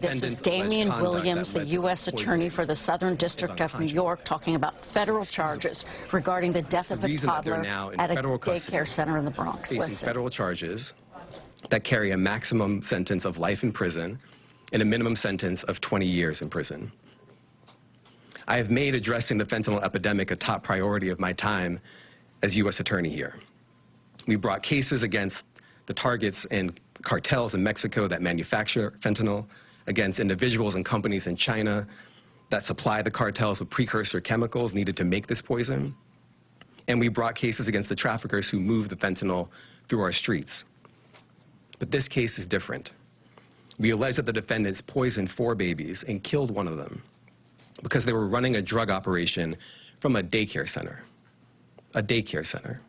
This is Damian Williams, the U.S. Attorney for the Southern District of New York, talking about federal charges regarding the death of a toddler at a daycare center in the Bronx. Facing federal charges that carry a maximum sentence of life in prison and a minimum sentence of 20 years in prison. I have made addressing the fentanyl epidemic a top priority of my time as U.S. Attorney here. We brought cases against the targets and cartels in Mexico that manufacture fentanyl, against individuals and companies in China that supply the cartels with precursor chemicals needed to make this poison. And we brought cases against the traffickers who move the fentanyl through our streets. But this case is different. We allege that the defendants poisoned 4 babies and killed one of them because they were running a drug operation from a daycare center. A daycare center.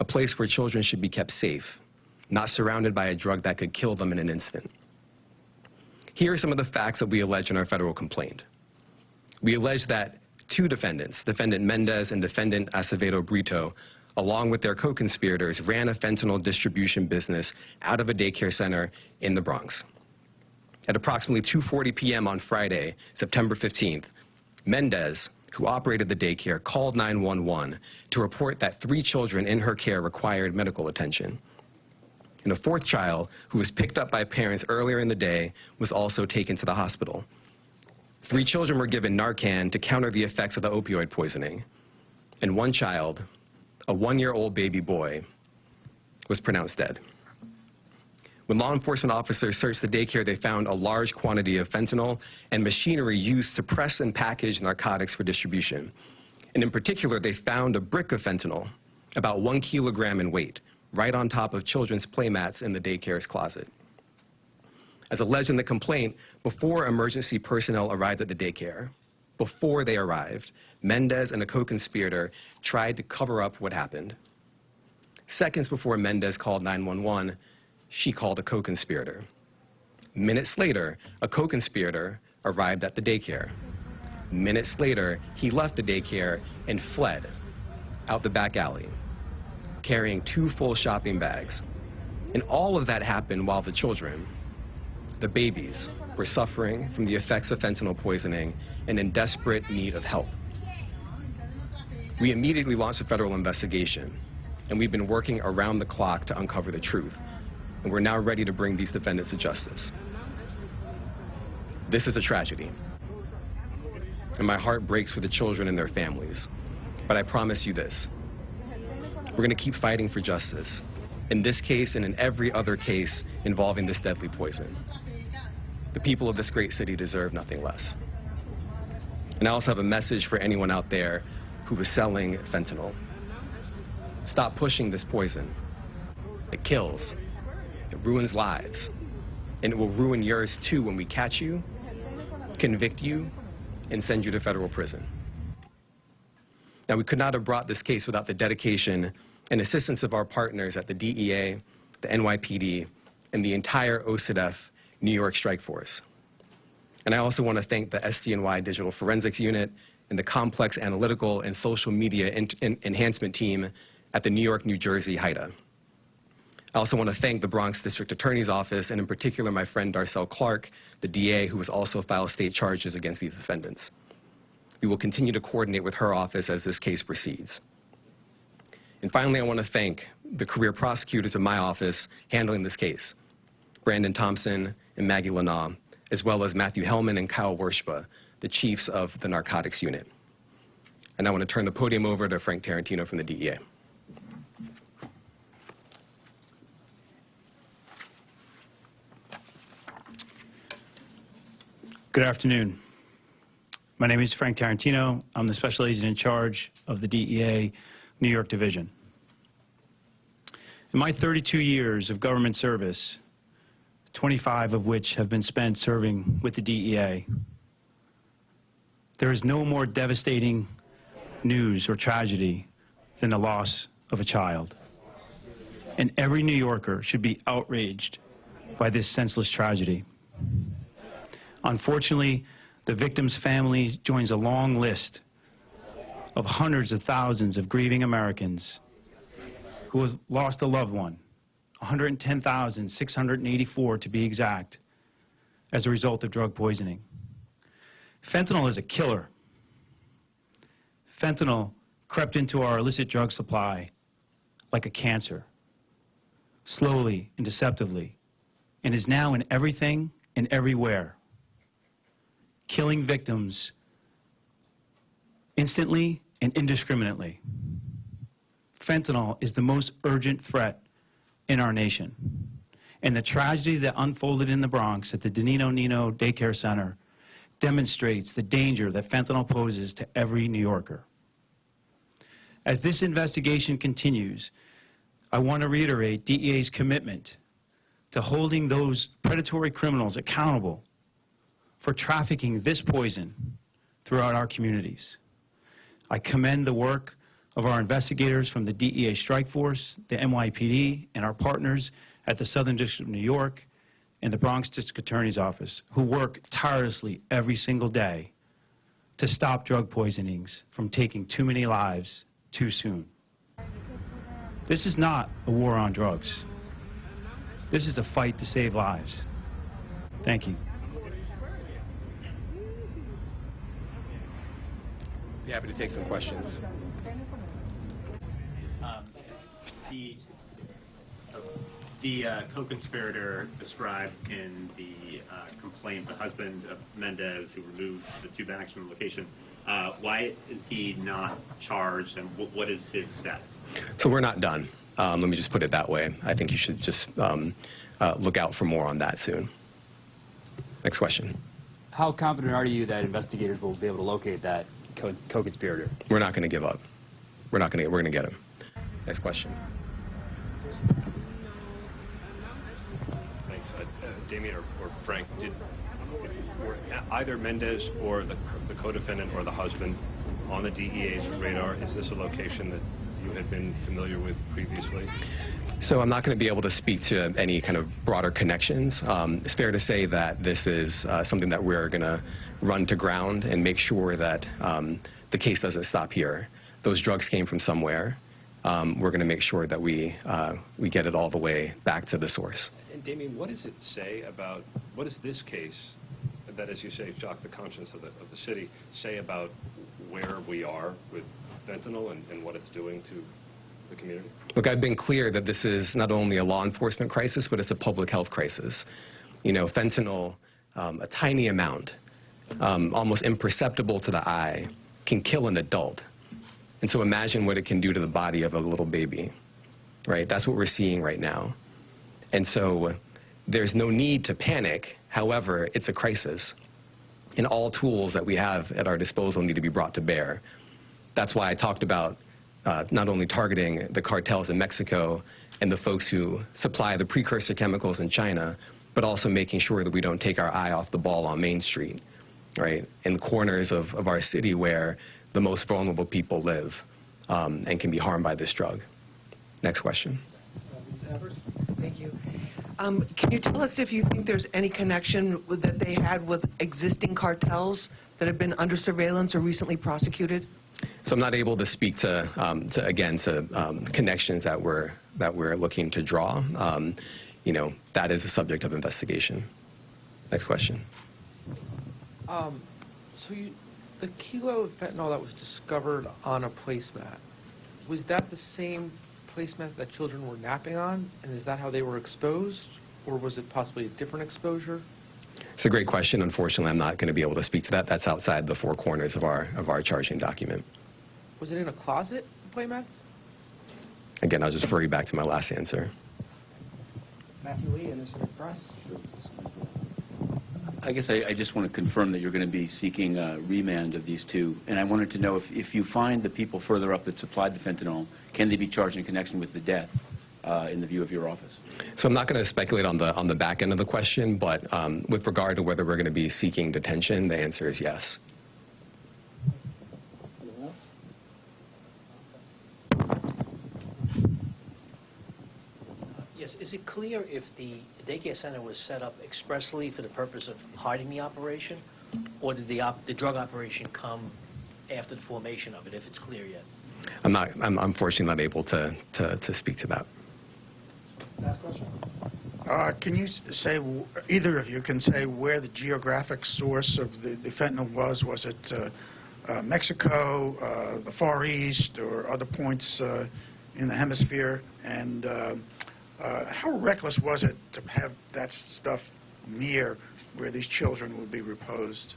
A place where children should be kept safe, not surrounded by a drug that could kill them in an instant. Here are some of the facts that we allege in our federal complaint. We allege that 2 defendants, Defendant Mendez and Defendant Acevedo Brito, along with their co-conspirators, ran a fentanyl distribution business out of a daycare center in the Bronx. At approximately 2:40 p.m. on Friday, September 15th, Mendez, who operated the daycare, called 911 to report that 3 children in her care required medical attention. And a 4th child, who was picked up by parents earlier in the day, was also taken to the hospital. 3 children were given Narcan to counter the effects of the opioid poisoning. And 1 child, a 1-year-old baby boy, was pronounced dead. When law enforcement officers searched the daycare, they found a large quantity of fentanyl and machinery used to press and package narcotics for distribution. And in particular, they found a brick of fentanyl, about 1 kilogram in weight, right on top of children's playmats in the daycare's closet. As alleged in the complaint, before emergency personnel arrived at the daycare, before they arrived, Mendez and a co-conspirator tried to cover up what happened. Seconds before Mendez called 911, she called a co-conspirator. Minutes later, a co-conspirator arrived at the daycare. Minutes later, he left the daycare and fled out the back alley, carrying 2 full shopping bags. And all of that happened while the children, the babies, were suffering from the effects of fentanyl poisoning and in desperate need of help. We immediately launched a federal investigation, and we've been working around the clock to uncover the truth. And we're now ready to bring these defendants to justice. This is a tragedy, and my heart breaks for the children and their families. But I promise you this. We're going to keep fighting for justice, in this case and in every other case involving this deadly poison. The people of this great city deserve nothing less. And I also have a message for anyone out there who is selling fentanyl. Stop pushing this poison. It kills. It ruins lives. And it will ruin yours too when we catch you, convict you, and send you to federal prison. Now, we could not have brought this case without the dedication and assistance of our partners at the DEA, the NYPD, and the entire OCDF New York Strike Force. And I also want to thank the SDNY Digital Forensics Unit and the Complex Analytical and Social Media Enhancement Team at the New York, New Jersey HIDA. I also want to thank the Bronx District Attorney's Office, and in particular my friend Darcel Clark, the DA, who has also filed state charges against these defendants. We will continue to coordinate with her office as this case proceeds. And finally, I want to thank the career prosecutors in my office handling this case, Brandon Thompson and Maggie Lanaugh, as well as Matthew Hellman and Kyle Wershba, the chiefs of the narcotics unit. And I want to turn the podium over to Frank Tarantino from the DEA. Good afternoon. My name is Frank Tarantino. I'm the special agent in charge of the DEA New York Division. In my 32 years of government service, 25 of which have been spent serving with the DEA, there is no more devastating news or tragedy than the loss of a child. And every New Yorker should be outraged by this senseless tragedy. Unfortunately, the victim's family joins a long list of hundreds of thousands of grieving Americans who have lost a loved one, 110,684 to be exact, as a result of drug poisoning. Fentanyl is a killer. Fentanyl crept into our illicit drug supply like a cancer, slowly and deceptively, and is now in everything and everywhere, killing victims instantly and indiscriminately. Fentanyl is the most urgent threat in our nation. And the tragedy that unfolded in the Bronx at the Danino Nino Daycare Center demonstrates the danger that fentanyl poses to every New Yorker. As this investigation continues, I want to reiterate DEA's commitment to holding those predatory criminals accountable for trafficking this poison throughout our communities. I commend the work of our investigators from the DEA Strike Force, the NYPD, and our partners at the Southern District of New York and the Bronx District Attorney's Office, who work tirelessly every single day to stop drug poisonings from taking too many lives too soon. This is not a war on drugs. This is a fight to save lives. Thank you. Be happy to take some questions. The co-conspirator described in the complaint, the husband of Mendez, who removed the two bags from the location, why is he not charged, and what is his status? So we're not done. Let me just put it that way. I think you should just look out for more on that soon. Next question. How confident are you that investigators will be able to locate that co-conspirator? We're not going to give up. We're going to get him. Next question. Thanks. Damien or Frank, were either Mendez or the co-defendant or the husband on the DEA's radar? Is this a location that you had been familiar with previously? So I'm not going to be able to speak to any kind of broader connections. It's fair to say that this is something that we're going to run to ground and make sure that the case doesn't stop here. Those drugs came from somewhere. We're going to make sure that we get it all the way back to the source. And Damien, what does it say about, what does this case that, as you say, shocked the conscience of the city, say about where we are with fentanyl and what it's doing to the community? Look, I've been clear that this is not only a law enforcement crisis, but it's a public health crisis. You know, fentanyl, a tiny amount, almost imperceptible to the eye, can kill an adult. And so imagine what it can do to the body of a little baby, right? That's what we're seeing right now. And so there's no need to panic. However, it's a crisis. And all tools that we have at our disposal need to be brought to bear. That's why I talked about not only targeting the cartels in Mexico and the folks who supply the precursor chemicals in China, but also making sure that we don't take our eye off the ball on Main Street, right? In the corners of our city where the most vulnerable people live and can be harmed by this drug. Next question. Thank you. Can you tell us if you think there's any connection that they had with existing cartels that have been under surveillance or recently prosecuted? So I'm not able to speak to connections that we're looking to draw. You know, that is a subject of investigation. Next question. The kilo of fentanyl that was discovered on a placemat, was that the same placemat that children were napping on? And is that how they were exposed? Or was it possibly a different exposure? It's a great question. Unfortunately, I'm not going to be able to speak to that. That's outside the four corners of our charging document. Was it in a closet, the playmats? Again, I'll just refer you back to my last answer. Matthew Lee, Innocent Press. I guess I just want to confirm that you're going to be seeking remand of these two. And I wanted to know if you find the people further up that supplied the fentanyl, can they be charged in connection with the death in the view of your office? So I'm not going to speculate on the back end of the question, but with regard to whether we're going to be seeking detention, the answer is yes. Yes, is it clear if the daycare center was set up expressly for the purpose of hiding the operation, or did the drug operation come after the formation of it, if it's clear yet? I'm unfortunately not able to speak to that. Last question. Can you say, either of you can say where the geographic source of the fentanyl was? Was it Mexico, the Far East, or other points in the hemisphere? And how reckless was it to have that stuff near where these children would be reposed?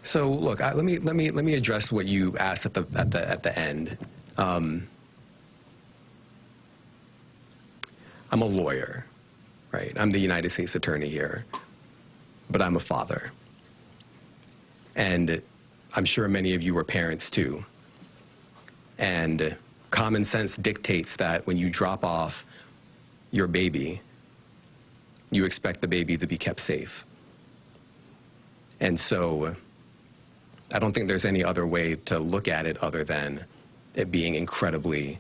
So look, let me address what you asked at the end. I'm a lawyer, right? I'm the United States Attorney here, but I'm a father. And I'm sure many of you are parents too. And common sense dictates that when you drop off your baby, you expect the baby to be kept safe. And so I don't think there's any other way to look at it other than it being incredibly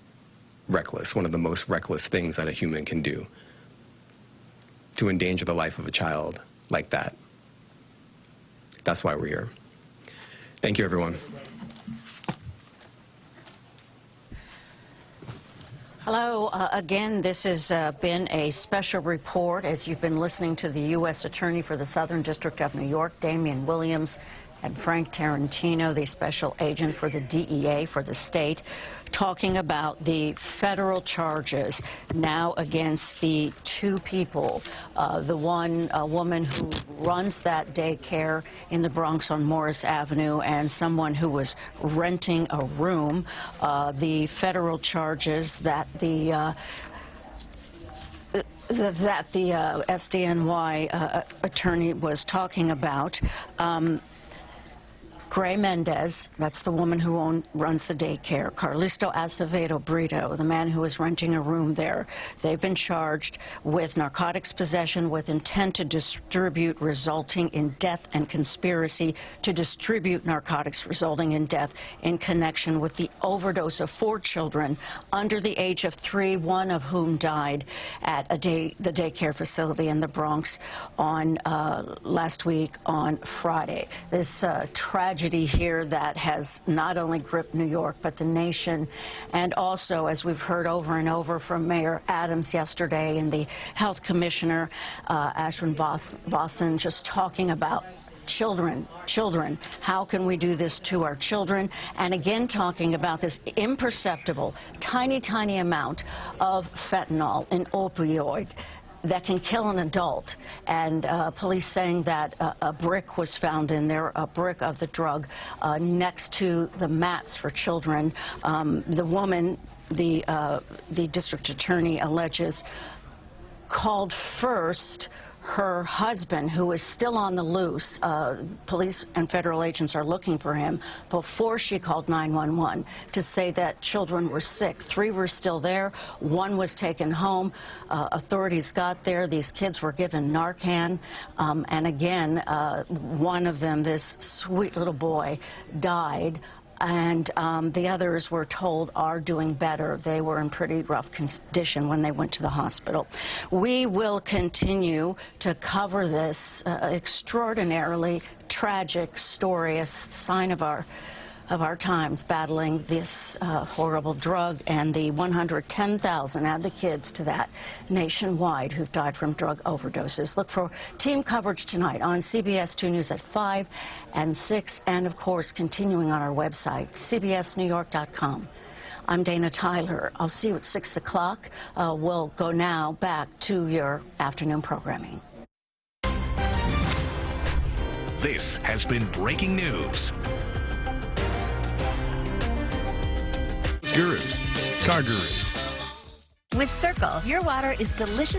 reckless, one of the most reckless things that a human can do, to endanger the life of a child like that. That's why we're here. Thank you, everyone. Hello. Again, this has been a special report as you've been listening to the U.S. Attorney for the Southern District of New York, Damian Williams, and Frank Tarantino, the special agent for the DEA for the state, talking about the federal charges now against the two people, the one woman who runs that daycare in the Bronx on Morris Avenue and someone who was renting a room, the federal charges that the SDNY attorney was talking about. Gray Mendez, that's the woman who runs the daycare. Carlisto Acevedo Brito, the man who was renting a room there. They've been charged with narcotics possession with intent to distribute resulting in death and conspiracy to distribute narcotics resulting in death in connection with the overdose of 4 children under the age of 3, one of whom died at the daycare facility in the Bronx on last week on Friday. This tragedy here that has not only gripped New York but the nation, and also, as we've heard over and over from Mayor Adams yesterday and the health commissioner Ashwin Vasan, just talking about children, how can we do this to our children? And again, talking about this imperceptible, tiny amount of fentanyl, an opioid, that can kill an adult, and police saying that a brick was found in there, a brick of the drug, next to the mats for children. The woman, the district attorney alleges, called first her husband, who is still on the loose. Police and federal agents are looking for him, before she called 911 to say that children were sick. 3 were still there. 1 was taken home. Authorities got there. These kids were given Narcan. And again, one of them, this sweet little boy, died. And the others, we're told, are doing better. They were in pretty rough condition when they went to the hospital. We will continue to cover this extraordinarily tragic story, a sign of our times, battling this horrible drug, and the 110,000, add the kids to that, nationwide who've died from drug overdoses. Look for team coverage tonight on CBS 2 News at 5 and 6, and of course continuing on our website, cbsnewyork.com. I'm Dana Tyler. I'll see you at 6 o'clock. We'll go now back to your afternoon programming. This has been breaking news. Gurus, car gurus. With Circle, your water is delicious.